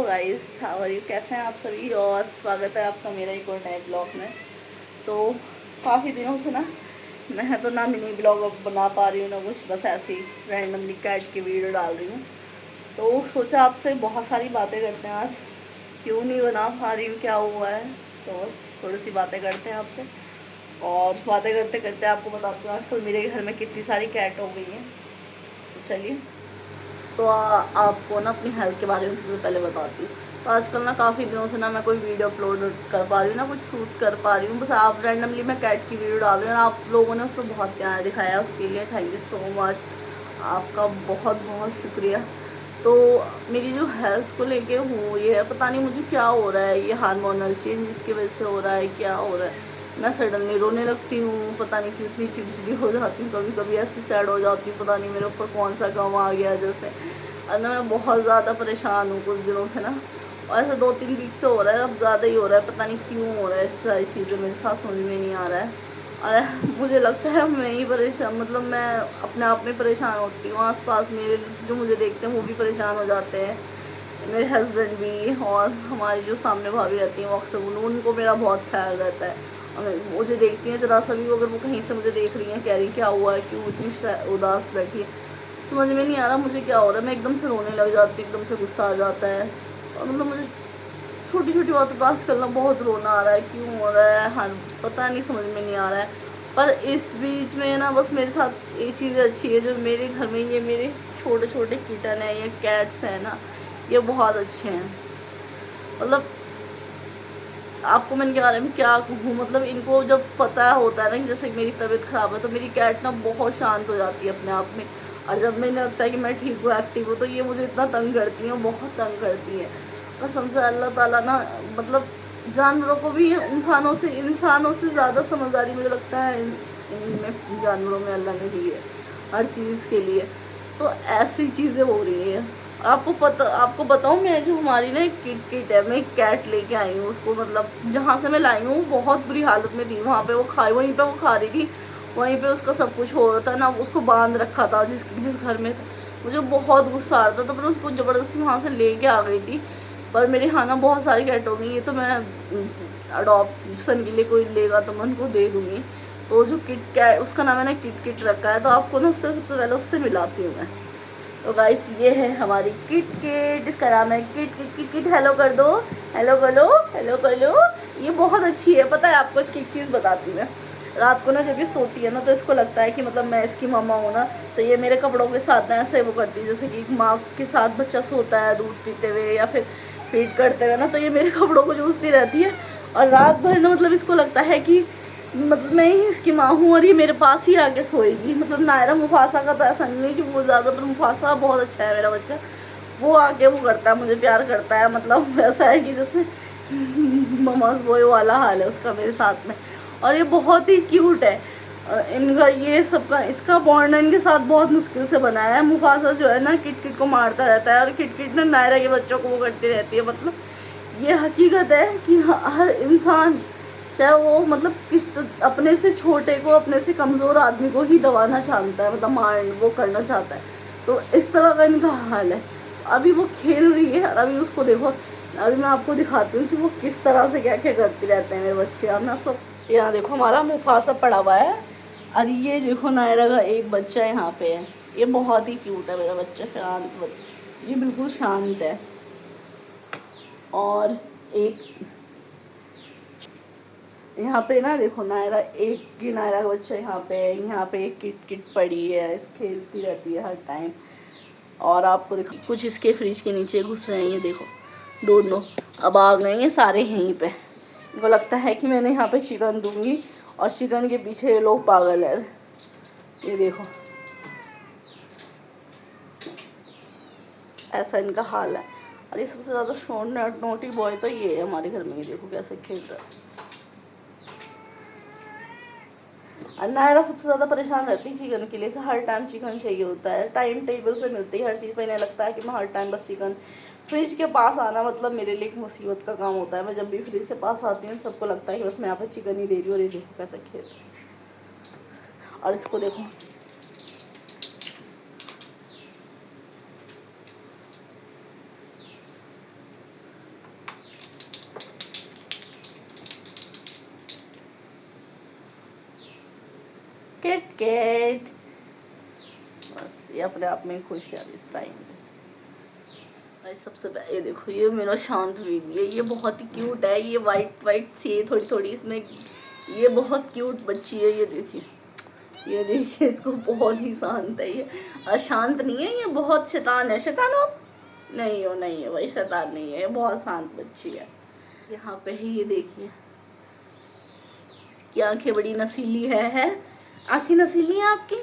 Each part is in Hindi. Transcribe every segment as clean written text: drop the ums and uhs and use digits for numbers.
Guys, how are you? कैसे हैं आप सभी? और स्वागत है आपका मेरा एक और नए ब्लॉग में। तो काफ़ी दिनों से ना मैं तो ना मिनी ब्लॉग अब बना पा रही हूँ ना कुछ, बस ऐसे ही रैंडमली कैट की वीडियो डाल रही हूँ। तो सोचा आपसे बहुत सारी बातें करते हैं आज। क्यों नहीं बना पा रही हूँ, क्या हुआ है, तो बस थोड़ी सी बातें करते हैं आपसे। और बातें करते करते आपको बताती हूँ आजकल मेरे घर में कितनी सारी कैट हो गई हैं। तो चलिए, तो आपको ना अपनी हेल्थ के बारे में सबसे पहले बताती हूँ। तो आजकल ना काफ़ी दिनों से ना मैं कोई वीडियो अपलोड कर पा रही हूँ, ना कुछ शूट कर पा रही हूँ। बस आप रैंडमली मैं कैट की वीडियो डाल रही हूँ और आप लोगों ने उस पर बहुत प्यार दिखाया, उसके लिए थैंक यू सो मच। आपका बहुत बहुत शुक्रिया। तो मेरी जो हेल्थ को लेके हूँ, ये है पता नहीं मुझे क्या हो रहा है, ये हार्मोनल चेंज इसकी वजह से हो रहा है, क्या हो रहा है। मैं सडनली रोने लगती हूँ, पता नहीं क्यों इतनी चिड़चिड़ी हो जाती हूँ, कभी कभी ऐसी सैड हो जाती हूँ, पता नहीं मेरे ऊपर कौन सा गम आ गया जैसे। और ना मैं बहुत ज़्यादा परेशान हूँ कुछ दिनों से ना, और ऐसे 2-3 वीक से हो रहा है, अब ज़्यादा ही हो रहा है, पता नहीं क्यों हो रहा है। सारी चीज़ें मेरे साथ समझ में नहीं आ रहा है। और मुझे लगता है मैं ही परेशान, मतलब मैं अपने आप में परेशान होती हूँ, आसपास मेरे जो मुझे देखते हैं वो भी परेशान हो जाते हैं, मेरे हस्बैंड भी, और हमारी जो सामने भाभी रहती हैं वो अक्सर उनको मेरा बहुत ख्याल रहता है। और मुझे देखती हैं जरा सा भी, अगर वो कहीं से मुझे देख रही हैं, कह रही क्या हुआ है, क्यों इतनी उदास बैठी है, समझ में नहीं आ रहा मुझे क्या हो रहा है। मैं एकदम से रोने लग जाती हूँ, एकदम से गुस्सा आ जाता है, और मतलब मुझे छोटी छोटी बातें पास करना बहुत रोना आ रहा है, क्यों हो रहा है, हाँ पता नहीं, समझ में नहीं आ रहा है। पर इस बीच में ना बस मेरे साथ एक चीज़ अच्छी है, जो मेरे घर में ये मेरे छोटे छोटे किटन है, ये कैट्स हैं ना, ये बहुत अच्छे हैं। मतलब आपको मैंने के बारे में क्या कहूँ, मतलब इनको जब पता होता है ना कि जैसे मेरी तबीयत ख़राब है, तो मेरी कैट ना बहुत शांत हो जाती है अपने आप में। और जब मैंने लगता है कि मैं ठीक हूँ, एक्टिव हूँ, तो ये मुझे इतना तंग करती हैं, बहुत तंग करती हैं। कसम से अल्लाह ताला ना, मतलब जानवरों को भी इंसानों से ज़्यादा समझदारी मुझे लगता है इनमें, जानवरों में अल्लाह ने दी है हर चीज़ के लिए। तो ऐसी चीज़ें हो रही हैं। आपको बताऊँ, मैं जो हमारी ना एक किट है, मैं एक कैट लेके आई हूँ उसको, मतलब जहाँ से मैं लाई हूँ बहुत बुरी हालत में थी, वहीं पे वो खा रही थी, वहीं पे उसका सब कुछ हो रहा था ना, उसको बांध रखा था जिस जिस घर में था। मुझे बहुत गुस्सा आ रहा था, तो मैं उसको ज़बरदस्ती वहाँ से लेके आ गई थी। पर मेरे यहाँ ना बहुत सारी कैट हो गई, ये तो मैं अडॉप्शन के लिए कोई लेगा तो मैं उनको दे दूँगी। तो जो किट कैट, उसका नाम है ना किट रखा है, तो आपको ना उससे सबसे पहले उससे मिलाती हूँ मैं। तो गाइस, ये है हमारी किट, इसका नाम है किट। हेलो कर दो, हेलो कर लो, हेलो कर लो। ये बहुत अच्छी है, पता है आपको, इसकी एक चीज़ बताती हूँ मैं। रात को ना जब ये सोती है ना, तो इसको लगता है कि मतलब मैं इसकी मम्मा हूँ ना, तो ये मेरे कपड़ों के साथ ना ऐसे वो करती है, जैसे कि माँ के साथ बच्चा सोता है दूध पीते हुए या फिर फीड करते हुए ना, तो ये मेरे कपड़ों को चूसती रहती है। और रात भर ना, मतलब इसको लगता है कि मतलब मैं ही इसकी माँ हूँ और ये मेरे पास ही आके सोएगी। मतलब नायरा मुफासा का तो ऐसा नहीं है कि वो ज़्यादा, पर मुफासा बहुत अच्छा है मेरा बच्चा, वो आके वो करता है, मुझे प्यार करता है। मतलब ऐसा है कि जैसे ममाज बॉय वाला हाल है उसका मेरे साथ में। और ये बहुत ही क्यूट है। इनका ये सबका इसका बॉन्ड इनके साथ बहुत मुश्किल से बनाया है। मुफासा जो है ना, किट को मारता रहता है, और किट ना नायरा के बच्चों को वो करती रहती है। मतलब ये हकीकत है कि हर इंसान, चाहे वो मतलब अपने से छोटे को, अपने से कमज़ोर आदमी को ही दबाना चाहता है, मतलब मार वो करना चाहता है। तो इस तरह का इनका हाल है। अभी वो खेल रही है, और अभी उसको देखो, अभी मैं आपको दिखाती हूँ कि वो किस तरह से क्या क्या करती रहते हैं मेरे बच्चे। अब मैं आप सब यहाँ देखो, हमारा मुफासा पड़ा हुआ है, और ये देखो नायरा का एक बच्चा यहाँ पे है। ये बहुत ही क्यूट है मेरा बच्चा, शांत, ये बिल्कुल शांत है। और एक यहाँ पे ना देखो, नायरा, एक की नायरा का बच्चा यहाँ पे है, यहाँ पे एक किट पड़ी है, इस खेलती रहती है हर टाइम। और आपको देखो, कुछ इसके फ्रिज के नीचे घुस रहे हैं, ये देखो दोनों अब आ गए हैं सारे यहीं पे। इनको लगता है कि मैंने यहाँ पे चिकन दूंगी, और चिकन के पीछे ये लोग पागल है। ये देखो, ऐसा इनका हाल है। और ये सबसे ज़्यादा शॉर्ट नोटी बॉय तो ये है हमारे घर में। ये देखो कैसे खेल रहा है। और नायरा सबसे ज़्यादा परेशान रहती है चिकन के लिए, से हर टाइम चिकन चाहिए होता है, टाइम टेबल से मिलती है हर चीज़, पर इन्हें लगता है कि मैं हर टाइम बस चिकन। फ्रिज के पास आना मतलब मेरे लिए एक मुसीबत का काम होता है। मैं जब भी फ्रिज के पास आती हूँ, सबको लगता है कि बस मैं यहाँ पर चिकन ही दे रही हूँ। और ये देखो कैसे खेल रहा है। और इसको देखो, किट। बस ये अपने आप में खुश है इस टाइम पे। सबसे पहले ये देखो, ये मेरा शांत बेबी है, ये बहुत ही क्यूट है। ये वाइट वाइट सी है थोड़ी थोड़ी इसमें, ये बहुत क्यूट बच्ची है। ये देखिए इसको, बहुत ही शांत है ये। अशांत नहीं है, ये बहुत शैतान है। शैतान हो नहीं है भाई, शैतान नहीं है, ये बहुत शांत बच्ची है। यहाँ पे है, ये देखिए इसकी आंखें बड़ी नसीली है। आंखें नसीली हैं आपकी।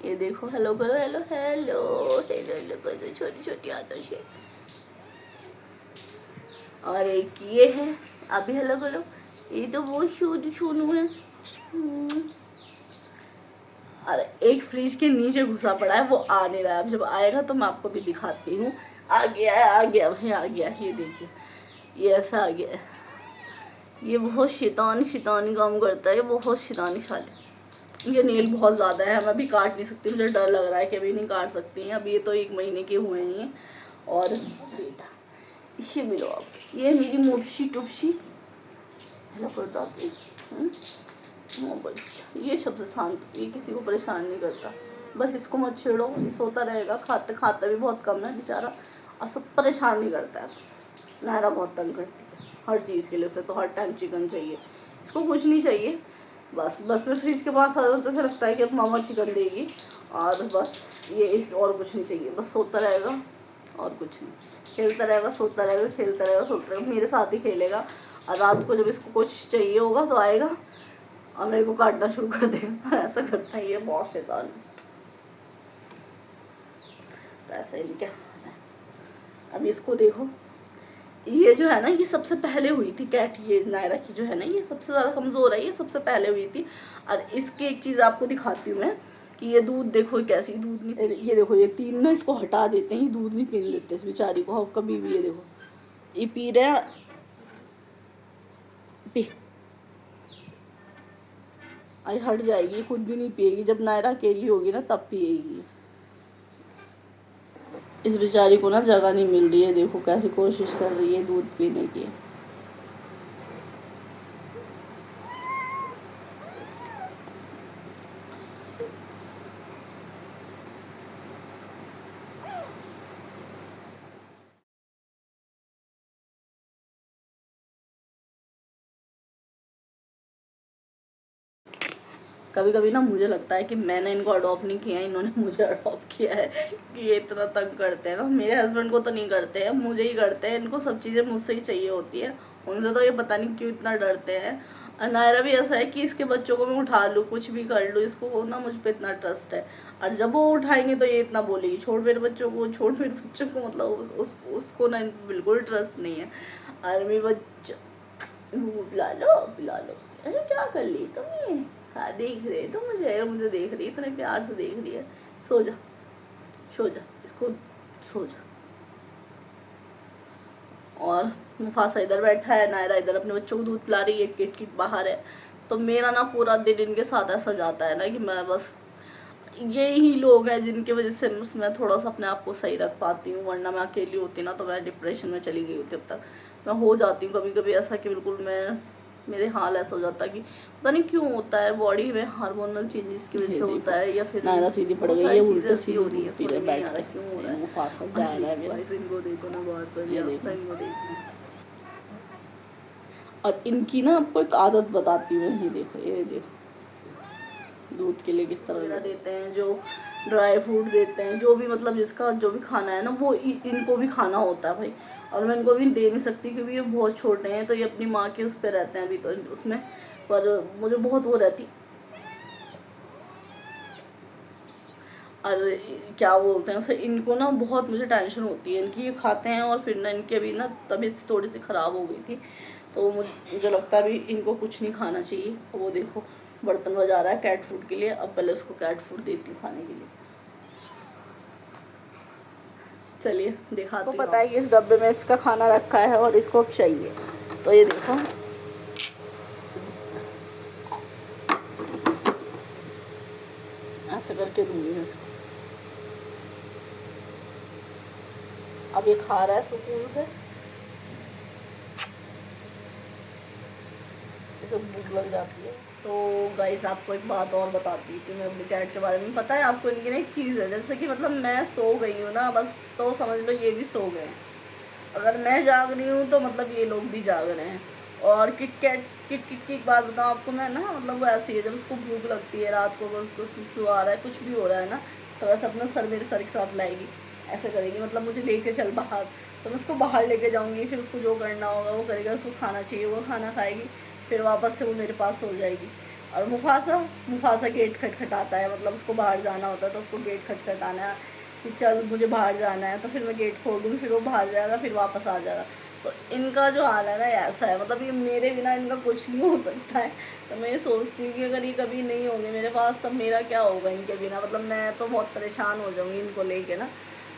ये देखो, हेलो करो, हेलो हेलो हेलो हेलो करो, छोटी छोटी आंतों से। और एक ये है, अभी हेलो करो। ये तो वो सोनू है। और एक फ्रिज के नीचे घुसा पड़ा है, वो आ नहीं रहा है। अब जब आएगा तो मैं आपको भी दिखाती हूँ। आ गया भाई, आ गया। ये देखिए, ये ऐसा आ गया है। ये बहुत शैतानी काम करता है, ये बहुत शैतानी साले। ये नेल बहुत ज़्यादा है, मैं अभी काट नहीं सकती, मुझे डर लग रहा है कि अभी नहीं काट सकती हैं। अभी ये तो 1 महीने के हुए हैं। और बेटा इसे मिलो आप, ये मेरी मुर्शी टुपशी। हेलो कर दो आप। बच्चा ये सबसे शांत, ये किसी को परेशान नहीं करता। बस इसको मत छेड़ो, ये सोता रहेगा। खाते खाते भी बहुत कम है बेचारा, और सब परेशान नहीं करता है। बस नायरा बहुत तंग करती है हर चीज़ के लिए। उसे तो हर टाइम चिकन चाहिए, इसको कुछ नहीं चाहिए। बस में फ्रिज के पास आ जाओ तो ऐसा लगता है कि अब मामा चिकन देगी। और बस ये इस और कुछ नहीं चाहिए, बस सोता रहेगा और कुछ नहीं। खेलता रहेगा, सोता रहेगा, खेलता रहेगा, सोता रहेगा, मेरे साथ ही खेलेगा। और रात को जब इसको कुछ चाहिए होगा तो आएगा और मेरे को काटना शुरू कर देगा। ऐसा करता है ये, बहुत शैतान है। तो ऐसा ही क्या है। अब इसको देखो, ये जो है ना, ये सबसे पहले हुई थी कैट। ये नायरा की जो है ना, ये सबसे ज़्यादा कमज़ोर है, ये सबसे पहले हुई थी। और इसकी एक चीज़ आपको दिखाती हूँ मैं, कि ये दूध देखो कैसी दूध नहीं। ये देखो, ये 3 ना इसको हटा देते हैं, ये दूध नहीं पीने देते इस बेचारी को कभी भी। ये देखो, ये पी रहे हैं, पी आई हट जाएगी, खुद भी नहीं पिएगी। जब नायरा अकेली होगी ना तब पिएगी। इस बेचारी को ना जगह नहीं मिल रही है, देखो कैसे कोशिश कर रही है दूध पीने की। कभी कभी ना मुझे लगता है कि मैंने इनको अडॉप्ट नहीं किया है, इन्होंने मुझे अडॉप्ट किया है कि ये इतना तंग करते हैं ना। मेरे हस्बैंड को तो नहीं करते हैं, मुझे ही करते हैं। इनको सब चीज़ें मुझसे ही चाहिए होती है, उनसे तो ये पता नहीं क्यों इतना डरते हैं। और नायरा भी ऐसा है कि इसके बच्चों को मैं उठा लूँ, कुछ भी कर लूँ, इसको ना मुझ पर इतना ट्रस्ट है। और जब वो उठाएंगे तो ये इतना बोलेगी, छोड़ मेरे बच्चों को, छोड़ मेरे बच्चों को। मतलब उसको ना बिल्कुल ट्रस्ट नहीं है। और मेरे बच्चा, पिला लो। अरे क्या कर ली तुम? हाँ देख रहे तो मुझे देख रही है, इतने प्यार से देख रही है। सो जा, इसको सो जा। और मुफासा इधर बैठा है, नायरा इधर अपने बच्चों को दूध पिला रही है, किट बाहर है। तो मेरा ना पूरा दिन इनके साथ ऐसा जाता है ना कि मैं बस, ये ही लोग हैं जिनकी वजह से मैं थोड़ा सा अपने आप को सही रख पाती हूँ। वरना मैं अकेली होती ना तो मैं डिप्रेशन में चली गई होती। अब तक मैं हो जाती हूँ कभी कभी ऐसा कि बिल्कुल मेरे हाल ऐसा हो जाता है कि पता नहीं क्यों होता है, बॉडी में हार्मोनल चेंजेस की वजह से होता है, या फिर नायरा सीधी पड़ गई है, उल्टे सीधी हो रही है, समझ में नहीं आ रहा क्यों हो रहा है। मुफासा जा रहा है मेरा। इनको देखो ना बाहर से, ये देखो इनको देखो। और इनकी ना आपको एक आदत बताती हूँ, ये देखो दूध के लिए किस तरह देते हैं, जो ड्राई फ्रूट देते हैं, जो भी मतलब जिसका जो भी खाना है ना, वो इनको भी खाना होता है भाई। और मैं इनको भी दे नहीं सकती क्योंकि ये बहुत छोटे हैं, तो ये अपनी माँ के उस पर रहते हैं अभी तो उसमें। पर मुझे बहुत वो रहती, और क्या बोलते हैं उसे, इनको ना बहुत मुझे टेंशन होती है इनकी। ये खाते हैं और फिर ना इनके भी ना तबीयत थोड़ी सी ख़राब हो गई थी, तो मुझे लगता है अभी इनको कुछ नहीं खाना चाहिए। वो देखो बर्तन बजा रहा है कैट फूड के लिए, अब पहले उसको कैट फूड देती हूँ खाने के लिए। चलिए दिखाती हूँ। पता है कि इस डब्बे में इसका खाना रखा है और इसको अब चाहिए, तो ये देखो ऐसे करके दूंगी मैं इसको। अब ये खा रहा है सुकून से, से भूख लग जाती है। तो गाइस आपको एक बात और बताती थी मैं अपनी कैट के बारे में। पता है आपको, इनकी ना एक चीज़ है, जैसे कि मतलब मैं सो गई हूँ ना बस, तो समझ लो ये भी सो गए हैं। अगर मैं जाग रही हूँ तो मतलब ये लोग भी जाग रहे हैं। और किट किट की एक बात बताऊँ आपको मैं ना, मतलब वो ऐसी है, जब उसको भूख लगती है रात को, अगर उसको सुसु आ रहा है, कुछ भी हो रहा है ना, तो वैसे अपना सर मेरे सर के साथ लाएगी, ऐसे करेगी, मतलब मुझे लेके चल बाहर। तो मैं उसको बाहर लेके जाऊँगी, फिर उसको जो करना होगा वो करेगा, उसको खाना चाहिए वो खाना खाएगी, फिर वापस से वो मेरे पास सो जाएगी। और मुफासा मुफासा गेट खटखटाता है, मतलब उसको बाहर जाना होता है तो उसको गेट खटखटाना है कि चल मुझे बाहर जाना है, तो फिर मैं गेट खोल दूँगी, फिर वो बाहर जाएगा, फिर वापस आ जाएगा। तो इनका जो हाल है ना ऐसा है, मतलब ये मेरे बिना इनका कुछ नहीं हो सकता है। तो मैं ये सोचती हूँ कि अगर ये कभी नहीं होंगे मेरे पास तब मेरा क्या होगा इनके बिना, मतलब मैं तो बहुत परेशान हो जाऊँगी इनको लेके ना,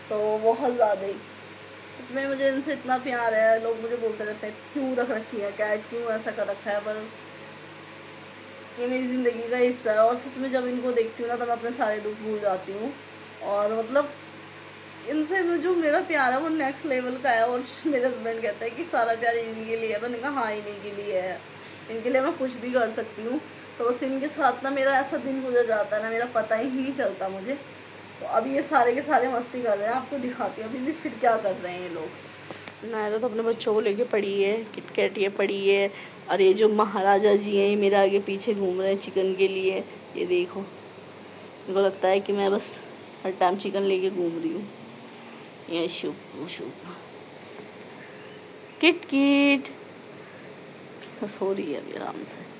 तो बहुत ज़्यादा ही। सच में मुझे इनसे इतना प्यार है, लोग मुझे बोलते रहते हैं क्यों रख रखी है कैट, क्यों ऐसा कर रखा है, पर ये मेरी ज़िंदगी का हिस्सा है। और सच में जब इनको देखती हूँ ना तब मैं अपने सारे दुख भूल जाती हूँ। और मतलब इनसे में जो मेरा प्यार है वो नेक्स्ट लेवल का है। और मेरे हस्बैंड कहते हैं कि सारा प्यार इन्हीं के लिए है, मैंने कहा हाँ इन्हीं के लिए है, इनके लिए मैं कुछ भी कर सकती हूँ। तो बस इनके साथ ना मेरा ऐसा दिन गुजर जाता है ना, मेरा पता ही नहीं चलता मुझे। तो अभी ये सारे के सारे मस्ती कर रहे हैं, आपको दिखाती हूँ अभी भी फिर क्या कर रहे हैं ये लोग। नायरा तो अपने बच्चों को लेके पड़ी है, किटकैट ये पड़ी है, और ये जो महाराजा जी हैं ये मेरे आगे पीछे घूम रहे हैं चिकन के लिए। ये देखो, मेरे को लगता है कि मैं बस हर टाइम चिकन लेके घूम रही हूँ। ये शुभ शुभ किट किट बस हो रही है अभी आराम से।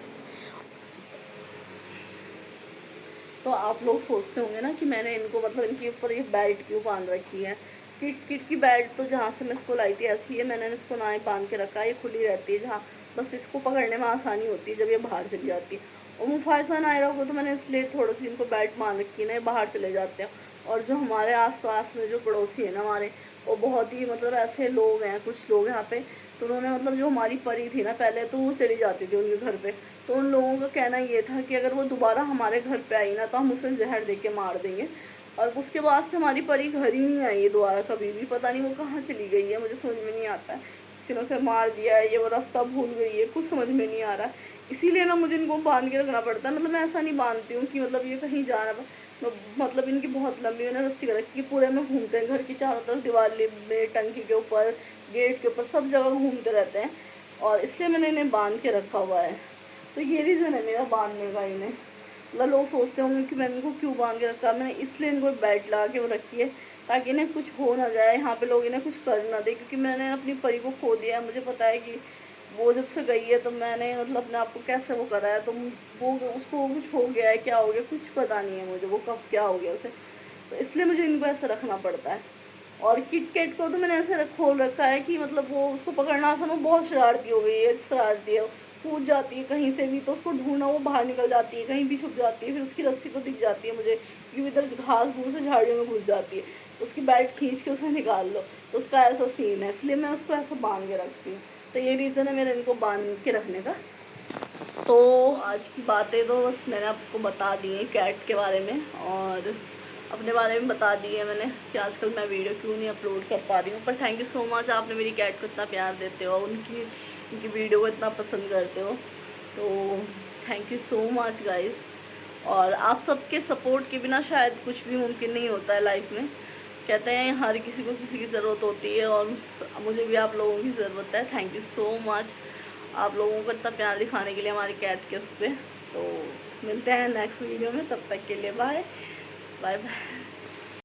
तो आप लोग सोचते होंगे ना कि मैंने इनको मतलब इनके ऊपर ये बेल्ट क्यों बांध रखी है। किट किट की बेल्ट तो जहाँ से मैं इसको लाई थी ऐसी है, मैंने इसको ना ही बांध के रखा है, ये खुली रहती है जहाँ, बस इसको पकड़ने में आसानी होती है जब ये बाहर चली जाती है। और मुफासा नायरा को तो मैंने इसलिए थोड़ी सी इनको बेल्ट बांध रखी है ना, ये बाहर चले जाते हैं। और जो हमारे आसपास में जो पड़ोसी है ना हमारे, वो बहुत ही मतलब ऐसे लोग हैं, कुछ लोग यहाँ पे, तो उन्होंने मतलब जो हमारी परी थी ना पहले, तो वो चली जाती थी उनके घर पे। तो उन लोगों का कहना ये था कि अगर वो दोबारा हमारे घर पे आई ना तो हम उसे जहर दे के मार देंगे। और उसके बाद से हमारी परी घर ही नहीं आई है दोबारा कभी भी, पता नहीं वो कहाँ चली गई है, मुझे समझ में नहीं आता है। किसी ने उसे मार दिया है, ये वो रास्ता भूल गई है, कुछ समझ में नहीं आ रहा है। इसीलिए ना मुझे इनको बांध के रखना पड़ता है। मतलब मैं ऐसा नहीं बांधती हूँ कि मतलब ये कहीं जाना, मतलब इनकी बहुत लंबी मैंने रस्सी कर रखी है, पूरे में घूमते हैं घर की चारों तरफ, दीवार में, टंकी के ऊपर, गेट के ऊपर, सब जगह घूमते रहते हैं। और इसलिए मैंने इन्हें बांध के रखा हुआ है। तो ये रीज़न है मेरा बांधने का इन्हें। मतलब लोग सोचते होंगे कि मैंने इनको क्यों बांध के रखा, मैंने इसलिए इनको बेल्ट लगा के वो रखी है ताकि इन्हें कुछ हो ना जाए, यहाँ पे लोग इन्हें कुछ कर ना दे, क्योंकि मैंने अपनी परी को खो दिया है। मुझे पता है कि वो जब से गई है तो मैंने मतलब अपने आप को कैसे वो करा है, तो वो उसको कुछ हो गया है, क्या हो गया कुछ पता नहीं है मुझे, वो कब क्या हो गया उसे। तो इसलिए मुझे इनको ऐसे रखना पड़ता है। और किट कैट को तो मैंने ऐसे खोल रखा है कि मतलब वो उसको पकड़ना आसान, वो बहुत शरारती हो गई है, शरारती है, कूद जाती है कहीं से भी, तो उसको ढूंढना वो बाहर निकल जाती है, कहीं भी छुप जाती है, फिर उसकी रस्सी तो दिख जाती है मुझे क्योंकि इधर घास फूस से झाड़ियों में घुस जाती है, तो उसकी बेल्ट खींच के उसे निकाल लो। तो उसका ऐसा सीन है, इसलिए मैं उसको ऐसा बांध के रखती हूँ। तो ये रीज़न है मेरा इनको बांध के रखने का। तो आज की बातें तो बस मैंने आपको बता दी है कैट के बारे में, और अपने बारे में बता दी है मैंने कि आजकल मैं वीडियो क्यों नहीं अपलोड कर पा रही हूँ। पर थैंक यू सो मच, आपने मेरी कैट को इतना प्यार देते हो, उनकी वीडियो को इतना पसंद करते हो, तो thank you so much guys. और आप सबके सपोर्ट के बिना शायद कुछ भी मुमकिन नहीं होता है लाइफ में। कहते हैं हर किसी को किसी की ज़रूरत होती है, और मुझे भी आप लोगों की ज़रूरत है। थैंक यू सो मच आप लोगों को इतना प्यार दिखाने के लिए हमारी कैट के उस पर। तो मिलते हैं नेक्स्ट वीडियो में, तब तक के लिए बाय बाय बाय।